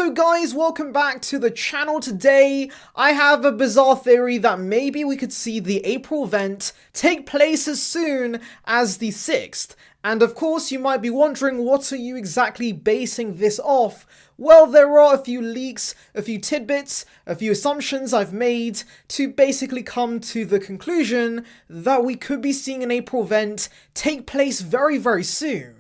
So guys, welcome back to the channel. Today, I have a bizarre theory that maybe we could see the April event take place as soon as the 6th. And of course, you might be wondering, what are you exactly basing this off? Well, there are a few leaks, a few tidbits, a few assumptions I've made to basically come to the conclusion that we could be seeing an April event take place very, very soon.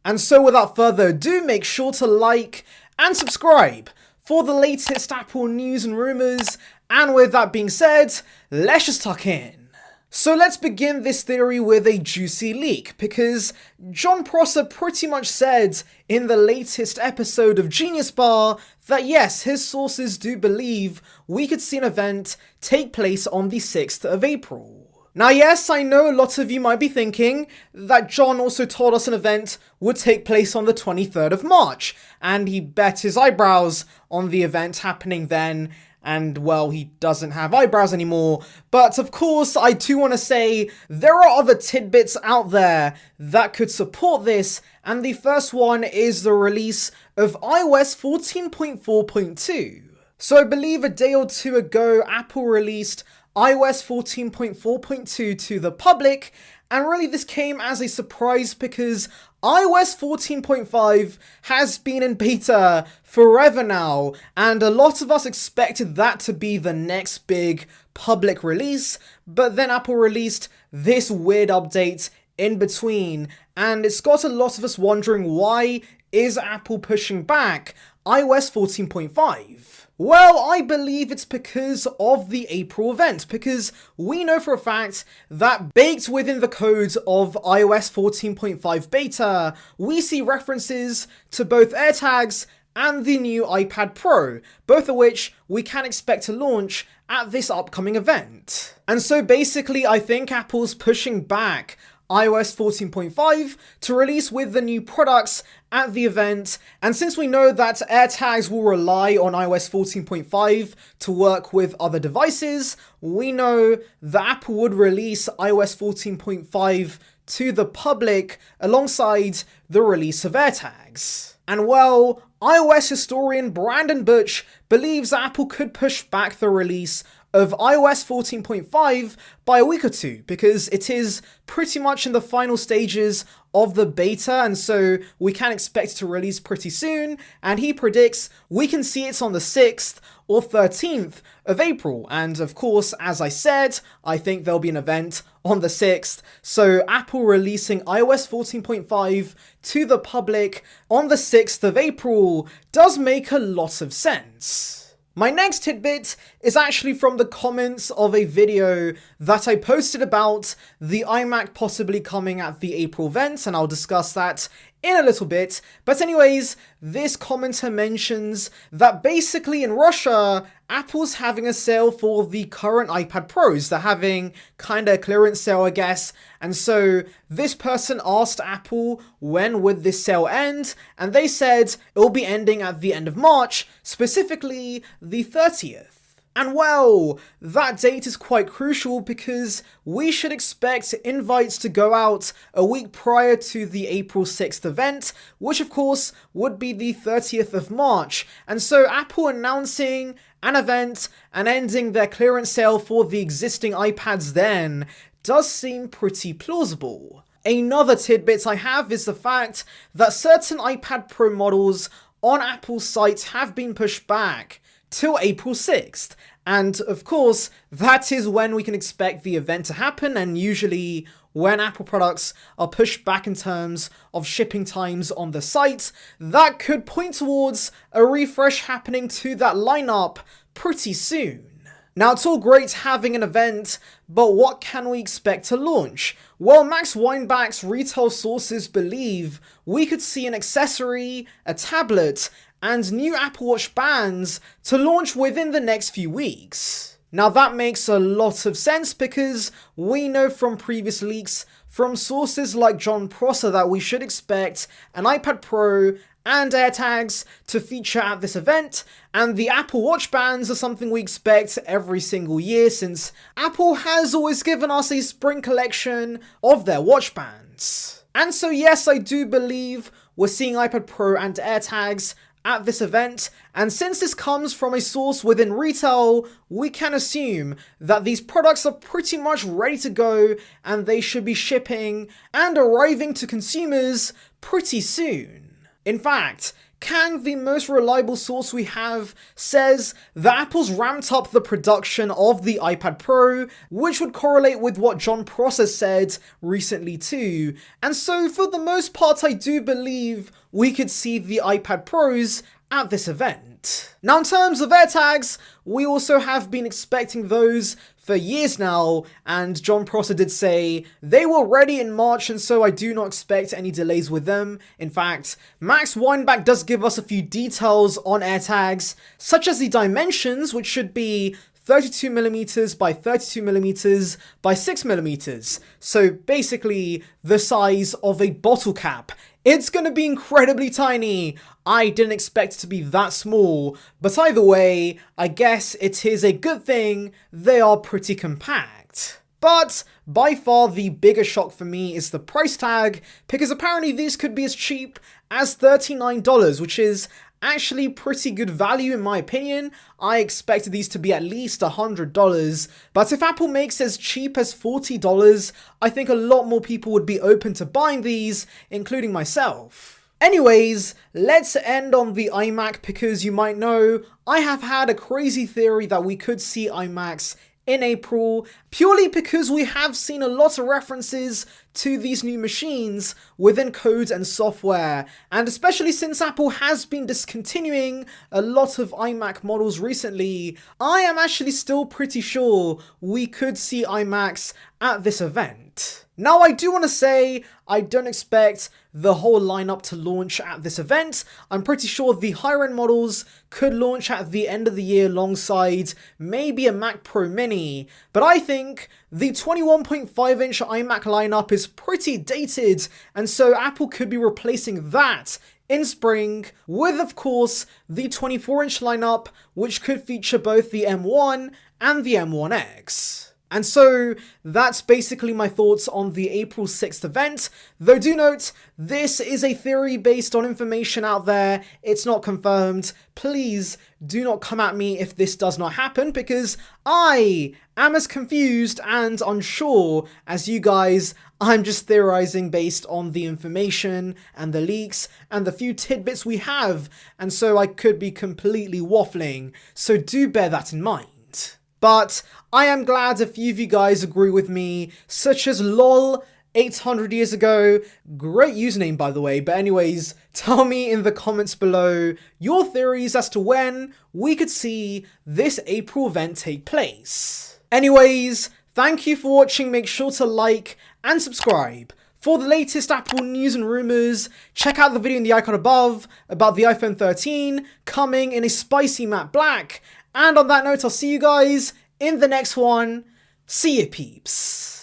And so without further ado, make sure to like and subscribe for the latest Apple news and rumors. And with that being said, let's just tuck in. So let's begin this theory with a juicy leak, because Jon Prosser pretty much said in the latest episode of Genius Bar that yes, his sources do believe we could see an event take place on the 6th of April. Now yes, I know a lot of you might be thinking that Jon also told us an event would take place on the 23rd of March, and he bet his eyebrows on the event happening then, and well, he doesn't have eyebrows anymore. But of course, I do want to say there are other tidbits out there that could support this, and the first one is the release of iOS 14.4.2. So I believe a day or two ago, Apple released iOS 14.4.2 to the public, and really this came as a surprise because iOS 14.5 has been in beta forever now, and a lot of us expected that to be the next big public release, but then Apple released this weird update in between, and it's got a lot of us wondering, why is Apple pushing back iOS 14.5? Well, I believe it's because of the April event, because we know for a fact that baked within the code of iOS 14.5 beta, we see references to both AirTags and the new iPad Pro, both of which we can expect to launch at this upcoming event. And so basically, I think Apple's pushing back iOS 14.5 to release with the new products at the event, and since we know that AirTags will rely on iOS 14.5 to work with other devices, we know that Apple would release iOS 14.5 to the public alongside the release of AirTags. And well, iOS historian Brandon Butch believes Apple could push back the release of iOS 14.5 by a week or two, because it is pretty much in the final stages of the beta, and so we can expect to release pretty soon, and he predicts we can see it on the 6th or 13th of April. And of course, as I said, I think there'll be an event on the 6th, so Apple releasing iOS 14.5 to the public on the 6th of April does make a lot of sense. My next tidbit is actually from the comments of a video that I posted about the iMac possibly coming at the April event, and I'll discuss that in a little bit. But anyways, this commenter mentions that basically in Russia, Apple's having a sale for the current iPad Pros. They're having kind of a clearance sale, I guess. And so this person asked Apple when would this sale end, and they said it'll be ending at the end of March, specifically the 30th. And well, that date is quite crucial because we should expect invites to go out a week prior to the April 6th event, which of course would be the 30th of March. And so Apple announcing an event and ending their clearance sale for the existing iPads then does seem pretty plausible. Another tidbit I have is the fact that certain iPad Pro models on Apple's site have been pushed back till April 6th. And of course, that is when we can expect the event to happen, and usually when Apple products are pushed back in terms of shipping times on the site, that could point towards a refresh happening to that lineup pretty soon. Now, it's all great having an event, but what can we expect to launch? Well, Max Weinbach's retail sources believe we could see an accessory, a tablet, and new Apple Watch bands to launch within the next few weeks. Now that makes a lot of sense because we know from previous leaks from sources like Jon Prosser that we should expect an iPad Pro and AirTags to feature at this event, and the Apple Watch bands are something we expect every single year since Apple has always given us a spring collection of their watch bands. And so yes, I do believe we're seeing iPad Pro and AirTags at this event, and since this comes from a source within retail, we can assume that these products are pretty much ready to go and they should be shipping and arriving to consumers pretty soon. In fact, Kang, the most reliable source we have, says that Apple's ramped up the production of the iPad Pro, which would correlate with what John Prosser said recently too. And so for the most part, I do believe we could see the iPad Pros at this event. Now in terms of AirTags, we also have been expecting those for years now, and John Prosser did say they were ready in March, and so I do not expect any delays with them. In fact, Max Weinbach does give us a few details on AirTags, such as the dimensions, which should be 32mm by 32mm by 6mm. So basically the size of a bottle cap. It's gonna be incredibly tiny. I didn't expect it to be that small, but either way, I guess it is a good thing they are pretty compact. But by far the bigger shock for me is the price tag, because apparently these could be as cheap as $39, which is actually pretty good value in my opinion. I expected these to be at least $100, but if Apple makes as cheap as $40, I think a lot more people would be open to buying these, including myself. Anyways, let's end on the iMac, because you might know I have had a crazy theory that we could see iMacs in April, purely because we have seen a lot of references to these new machines within code and software, and especially since Apple has been discontinuing a lot of iMac models recently, I am actually still pretty sure we could see iMacs at this event. Now I do want to say I don't expect the whole lineup to launch at this event. I'm pretty sure the higher end models could launch at the end of the year alongside maybe a Mac Pro Mini, but I think the 21.5-inch iMac lineup is pretty dated, and so Apple could be replacing that in spring with, of course, the 24-inch lineup, which could feature both the M1 and the M1X. And so that's basically my thoughts on the April 6th event, though do note, this is a theory based on information out there, it's not confirmed. Please do not come at me if this does not happen, because I am as confused and unsure as you guys. I'm just theorizing based on the information and the leaks and the few tidbits we have, and so I could be completely waffling, so do bear that in mind. But I am glad a few of you guys agree with me, such as LOL 800 years ago. Great username, by the way. But anyways, tell me in the comments below your theories as to when we could see this April event take place. Anyways, thank you for watching. Make sure to like and subscribe. For the latest Apple news and rumors, check out the video in the icon above about the iPhone 13 coming in a spicy matte black. And on that note, I'll see you guys in the next one. See ya, peeps.